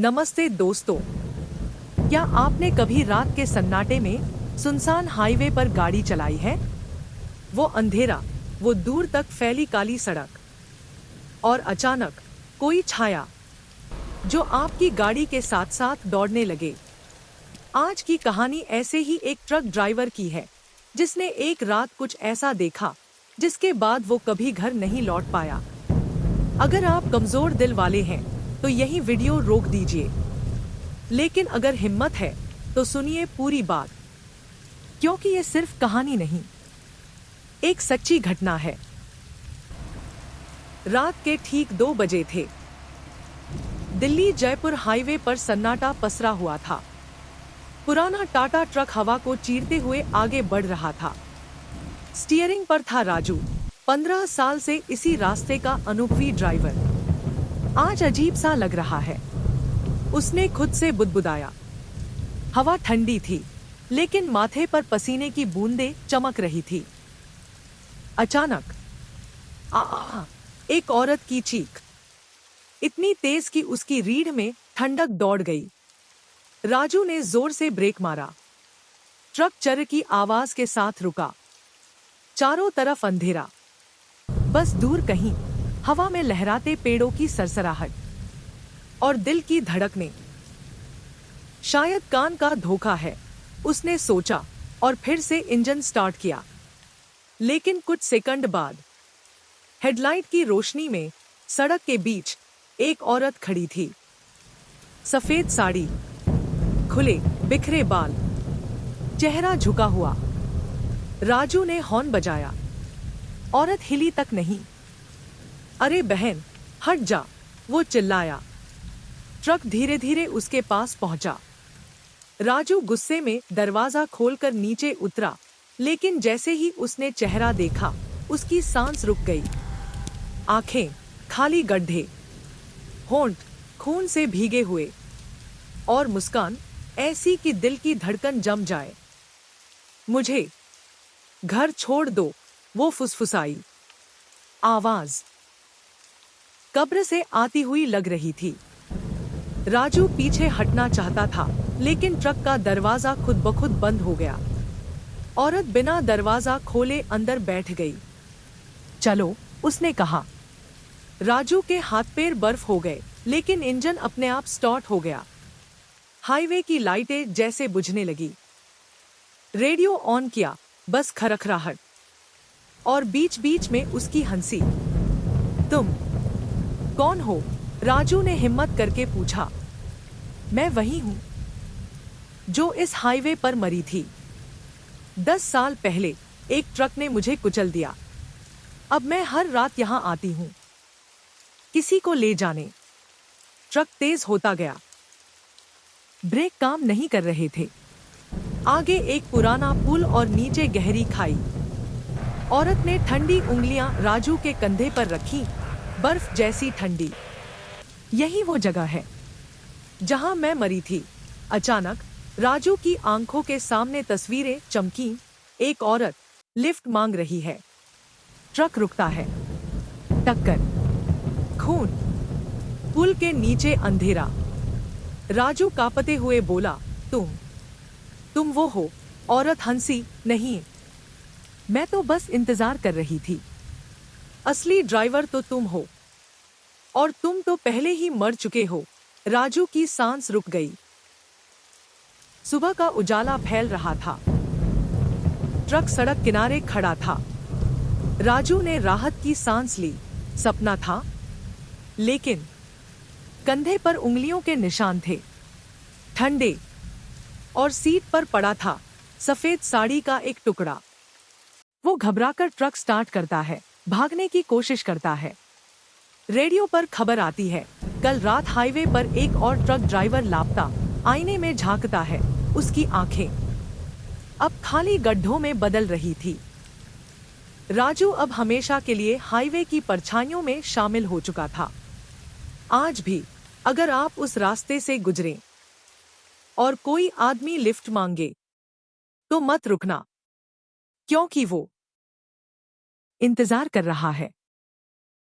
नमस्ते दोस्तों, क्या आपने कभी रात के सन्नाटे में सुनसान हाईवे पर गाड़ी चलाई है? वो अंधेरा, वो दूर तक फैली काली सड़क और अचानक कोई छाया जो आपकी गाड़ी के साथ साथ दौड़ने लगे। आज की कहानी ऐसे ही एक ट्रक ड्राइवर की है जिसने एक रात कुछ ऐसा देखा जिसके बाद वो कभी घर नहीं लौट पाया। अगर आप कमजोर दिल वाले हैं तो यही वीडियो रोक दीजिए, लेकिन अगर हिम्मत है तो सुनिए पूरी बात, क्योंकि ये सिर्फ कहानी नहीं, एक सच्ची घटना है। रात के ठीक 2 बजे थे। दिल्ली जयपुर हाईवे पर सन्नाटा पसरा हुआ था। पुराना टाटा ट्रक हवा को चीरते हुए आगे बढ़ रहा था। स्टीयरिंग पर था राजू, 15 साल से इसी रास्ते का अनुभवी ड्राइवर। आज अजीब सा लग रहा है, उसने खुद से बुदबुदाया। हवा ठंडी थी, लेकिन माथे पर पसीने की बूंदें चमक रही थी। अचानक एक औरत की चीख, इतनी तेज कि उसकी रीढ़ में ठंडक दौड़ गई। राजू ने जोर से ब्रेक मारा। ट्रक चर की आवाज के साथ रुका। चारों तरफ अंधेरा, बस दूर कहीं हवा में लहराते पेड़ों की सरसराहट और दिल की धड़कने। शायद कान का धोखा है, उसने सोचा और फिर से इंजन स्टार्ट किया। लेकिन कुछ सेकंड बाद हेडलाइट की रोशनी में सड़क के बीच एक औरत खड़ी थी। सफेद साड़ी, खुले बिखरे बाल, चेहरा झुका हुआ। राजू ने हॉर्न बजाया। औरत हिली तक नहीं। अरे बहन, हट जा, वो चिल्लाया। ट्रक धीरे धीरे उसके पास पहुंचा। राजू गुस्से में दरवाजा खोलकर नीचे उतरा, लेकिन जैसे ही उसने चेहरा देखा, उसकी सांस रुक गई। आंखें खाली गड्ढे, होंठ खून से भीगे हुए और मुस्कान ऐसी कि दिल की धड़कन जम जाए। मुझे घर छोड़ दो, वो फुसफुसाई। आवाज कब्र से आती हुई लग रही थी। राजू पीछे हटना चाहता था, लेकिन ट्रक का दरवाजा खुद ब खुद बंद हो गया। औरत बिना दरवाजा खोले अंदर बैठ गई। चलो, उसने कहा। राजू के हाथ पैर बर्फ हो गए, लेकिन इंजन अपने आप स्टार्ट हो गया। हाईवे की लाइटें जैसे बुझने लगी। रेडियो ऑन किया, बस खरखराहट और बीच बीच में उसकी हंसी। तुम कौन हो? राजू ने हिम्मत करके पूछा। मैं वही हूं जो इस हाईवे पर मरी थी। 10 साल पहले एक ट्रक ने मुझे कुचल दिया। अब मैं हर रात यहां आती हूं, किसी को ले जाने। ट्रक तेज होता गया। ब्रेक काम नहीं कर रहे थे। आगे एक पुराना पुल और नीचे गहरी खाई। औरत ने ठंडी उंगलियां राजू के कंधे पर रखी, बर्फ जैसी ठंडी। यही वो जगह है जहां मैं मरी थी। अचानक राजू की आंखों के सामने तस्वीरें चमकी। एक औरत लिफ्ट मांग रही है। ट्रक रुकता है। टक्कर, खून, पुल के नीचे अंधेरा। राजू कांपते हुए बोला, तुम वो हो? औरत हंसी। नहीं, मैं तो बस इंतजार कर रही थी। असली ड्राइवर तो तुम हो, और तुम तो पहले ही मर चुके हो। राजू की सांस रुक गई। सुबह का उजाला फैल रहा था। ट्रक सड़क किनारे खड़ा था। राजू ने राहत की सांस ली। सपना था, लेकिन कंधे पर उंगलियों के निशान थे, ठंडे, और सीट पर पड़ा था सफेद साड़ी का एक टुकड़ा। वो घबराकर ट्रक स्टार्ट करता है, भागने की कोशिश करता है। रेडियो पर खबर आती है, कल रात हाईवे पर एक और ट्रक ड्राइवर लापता। आईने में झांकता है, उसकी आंखें अब खाली गड्ढों में बदल रही थी। राजू अब हमेशा के लिए हाईवे की परछाइयों में शामिल हो चुका था। आज भी अगर आप उस रास्ते से गुजरें और कोई आदमी लिफ्ट मांगे, तो मत रुकना, क्योंकि वो इंतजार कर रहा है।